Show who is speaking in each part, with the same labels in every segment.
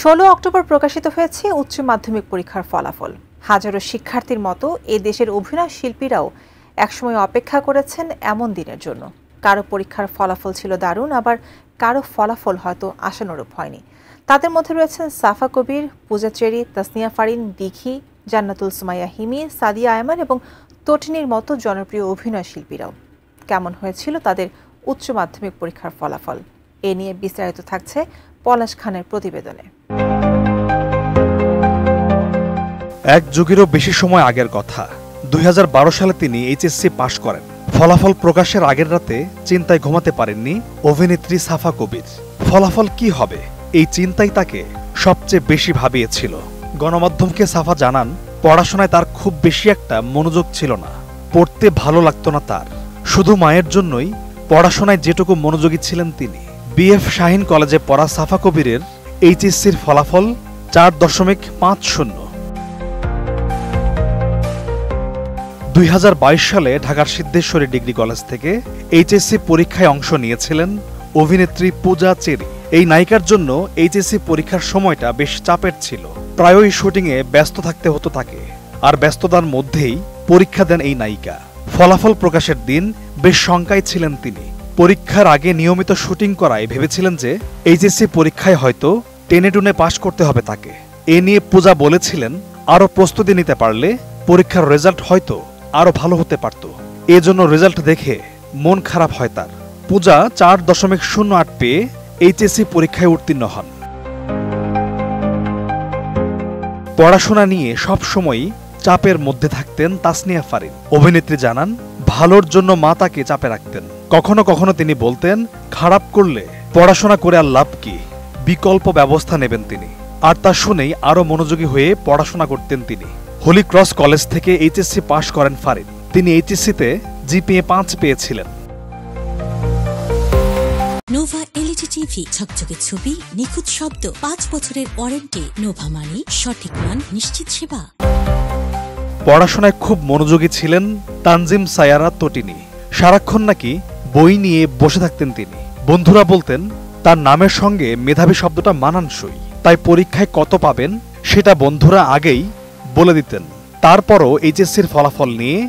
Speaker 1: 16 October প্রকাশিত হয়েছে উচ্চ মাধ্যমিক পরীক্ষার ফলাফল। হাজারো শিক্ষার্থীর মতো এ দেশের অভিনয় শিল্পীরাও একসময় অপেক্ষা করেছেন এমন দিনের জন্য। কারো পরীক্ষার ফলাফল ছিল দারুণ, আবার কারো ফলাফল হয়তো আশানুরূপ হয়নি। তাদের মধ্যে রয়েছেন সাফা কবির, পূজা চেরি, তাসনিয়া ফারিন, দিঘি, জান্নাতুল সুমাইয়া হিমি, সাদিয়া আয়মান এবং তটিনীর মতো জনপ্রিয় অভিনয় শিল্পীরাও। কেমন হয়েছিল তাদের উচ্চ মাধ্যমিক পরীক্ষার ফলাফল, এ নিয়ে বিস্তারিত থাকছে পলাশ খানের প্রতিবেদনে।
Speaker 2: এক যুগেরও বেশি সময় আগের কথা, 2012 সালে তিনি এইচএসসি পাশ করেন। ফলাফল প্রকাশের আগের রাতে চিন্তায় ঘুমাতে পারেননি অভিনেত্রী সাফা কবির। ফলাফল কি হবে এই চিন্তাই তাকে সবচেয়ে বেশি ভাবিয়েছিল। গণমাধ্যমকে সাফা জানান, পড়াশোনায় তার খুব বেশি একটা মনোযোগ ছিল না, পড়তে ভালো লাগতো না তার। শুধু মায়ের জন্যই পড়াশোনায় যেটুকু মনোযোগী ছিলেন তিনি। বিএফ শাহীন কলেজে পড়া সাফা কবিরের এইচএসসির ফলাফল 4.50। 2022 সালে ঢাকার সিদ্ধেশ্বরী ডিগ্রি কলেজ থেকে এইচএসসি পরীক্ষায় অংশ নিয়েছিলেন অভিনেত্রী পূজা চেরি। এই নায়িকার জন্য এইচএসসি পরীক্ষার সময়টা বেশ চাপের ছিল। প্রায়ই শুটিংয়ে ব্যস্ত থাকতে হতো তাকে, আর ব্যস্ততার মধ্যেই পরীক্ষা দেন এই নায়িকা। ফলাফল প্রকাশের দিন বেশ শঙ্কায় ছিলেন তিনি। পরীক্ষার আগে নিয়মিত শুটিং করায় ভেবেছিলেন যে এইচএসসি পরীক্ষায় হয়তো টেনে টুনে পাশ করতে হবে তাকে। এ নিয়ে পূজা বলেছিলেন, আরও প্রস্তুতি নিতে পারলে পরীক্ষার রেজাল্ট হয়তো আরও ভালো হতে পারত। এজন্য রেজাল্ট দেখে মন খারাপ হয় তার। পূজা 4.08 পেয়ে এইচএসসি পরীক্ষায় উত্তীর্ণ হন। পড়াশোনা নিয়ে সব সময়ই চাপের মধ্যে থাকতেন তাসনিয়া ফারিন। অভিনেত্রী জানান, ভালোর জন্য মা তাকে চাপে রাখতেন। কখনো কখনো তিনি বলতেন, খারাপ করলে পড়াশোনা করে আর লাভ কি, বিকল্প ব্যবস্থা নেবেন তিনি। আর তা শুনেই আরও মনোযোগী হয়ে পড়াশোনা করতেন তিনি। হোলি ক্রস কলেজ থেকে এইচএসসি পাশ করেন ফারিন। তিনি এইচএসসিতে জিপিএ 5 পেয়েছিলেন।
Speaker 3: নোভা এলইডি টিভি, ঝকঝকে ছবি, নিখুঁত শব্দ, 5 বছরের ওয়ারেন্টি। নোভা মানি, সঠিক মান, নিশ্চিত সেবা।
Speaker 2: পড়াশোনায় খুব মনোযোগী ছিলেন তানজিম সায়ারা তটিনী। সারাক্ষণ নাকি বই নিয়ে বসে থাকতেন তিনি। বন্ধুরা বলতেন তার নামের সঙ্গে মেধাবী শব্দটা মানানসই, তাই পরীক্ষায় কত পাবেন সেটা বন্ধুরা আগেই বলে দিতেন। তারপরও এইচএসসির ফলাফল নিয়ে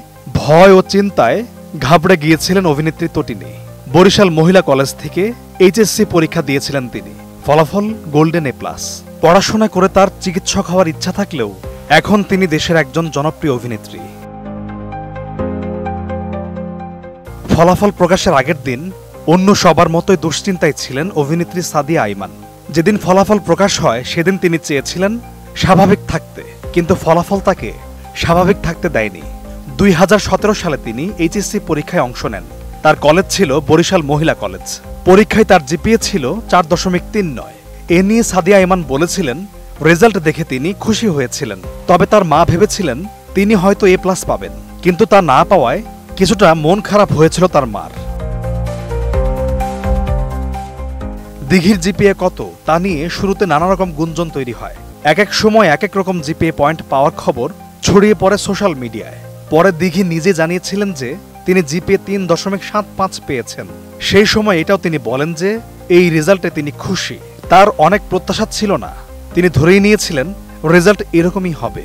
Speaker 2: ভয় ও চিন্তায় ঘাবড়ে গিয়েছিলেন অভিনেত্রী তটিনী। বরিশাল মহিলা কলেজ থেকে এইচএসসি পরীক্ষা দিয়েছিলেন তিনি। ফলাফল গোল্ডেন এ+। পড়াশোনা করে তার চিকিৎসক হওয়ার ইচ্ছা থাকলেও এখন তিনি দেশের একজন জনপ্রিয় অভিনেত্রী। ফলাফল প্রকাশের আগের দিন অন্য সবার মতোই দুশ্চিন্তায় ছিলেন অভিনেত্রী সাদিয়া আয়মান। যেদিন ফলাফল প্রকাশ হয় সেদিন তিনি চেয়েছিলেন স্বাভাবিক থাকতে, কিন্তু ফলাফল তাকে স্বাভাবিক থাকতে দেয়নি। 2017 সালে তিনি এইচএসসি পরীক্ষায় অংশ নেন। তার কলেজ ছিল বরিশাল মহিলা কলেজ। পরীক্ষায় তার জিপিএ ছিল 4.39। এ নিয়ে সাদিয়া আয়মান বলেছিলেন, রেজাল্ট দেখে তিনি খুশি হয়েছিলেন, তবে তার মা ভেবেছিলেন তিনি হয়তো এ+ পাবেন, কিন্তু তা না পাওয়ায় কিছুটা মন খারাপ হয়েছিল তার মার। দিঘির জিপিএ কত তা নিয়ে শুরুতে নানা রকম গুঞ্জন তৈরি হয়। এক এক সময় এক এক রকম জিপিএ পয়েন্ট পাওয়ার খবর ছড়িয়ে পড়ে সোশ্যাল মিডিয়ায়। পরে দিঘি নিজে জানিয়েছিলেন যে তিনি জিপিএ 3.75 পেয়েছেন। সেই সময় এটাও তিনি বলেন যে এই রেজাল্টে তিনি খুশি। তার অনেক প্রত্যাশা ছিল না, তিনি ধরেই নিয়েছিলেন রেজাল্ট এরকমই হবে।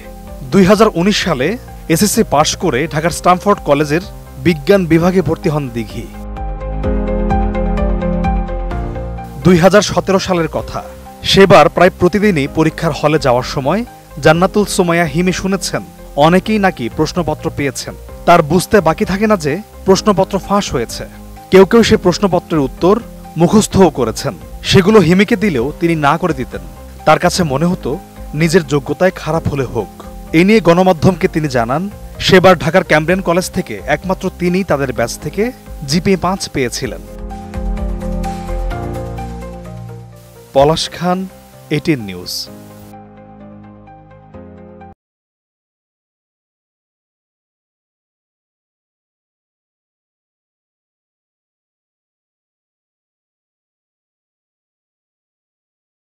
Speaker 2: 2019 সালে এসএসসি পাশ করে ঢাকার স্টামফোর্ড কলেজের বিজ্ঞান বিভাগে ভর্তি হন দিঘি। 2017 সালের কথা, সেবার প্রায় প্রতিদিনই পরীক্ষার হলে যাওয়ার সময় জান্নাতুল সুমাইয়া হিমি শুনেছেন অনেকেই নাকি প্রশ্নপত্র পেয়েছেন। তার বুঝতে বাকি থাকে না যে প্রশ্নপত্র ফাঁস হয়েছে। কেউ কেউ সে প্রশ্নপত্রের উত্তর মুখস্থও করেছেন। সেগুলো হিমিকে দিলেও তিনি না করে দিতেন। তার কাছে মনে হতো নিজের যোগ্যতায় খারাপ হলে হোক। এ নিয়ে গণমাধ্যমকে তিনি জানান, সেবার ঢাকার ক্যামব্রিয়ান কলেজ থেকে একমাত্র তিনিই তাদের ব্যাচ থেকে জিপিএ 5 পেয়েছিলেন। পলাশ খান, 18 নিউজ।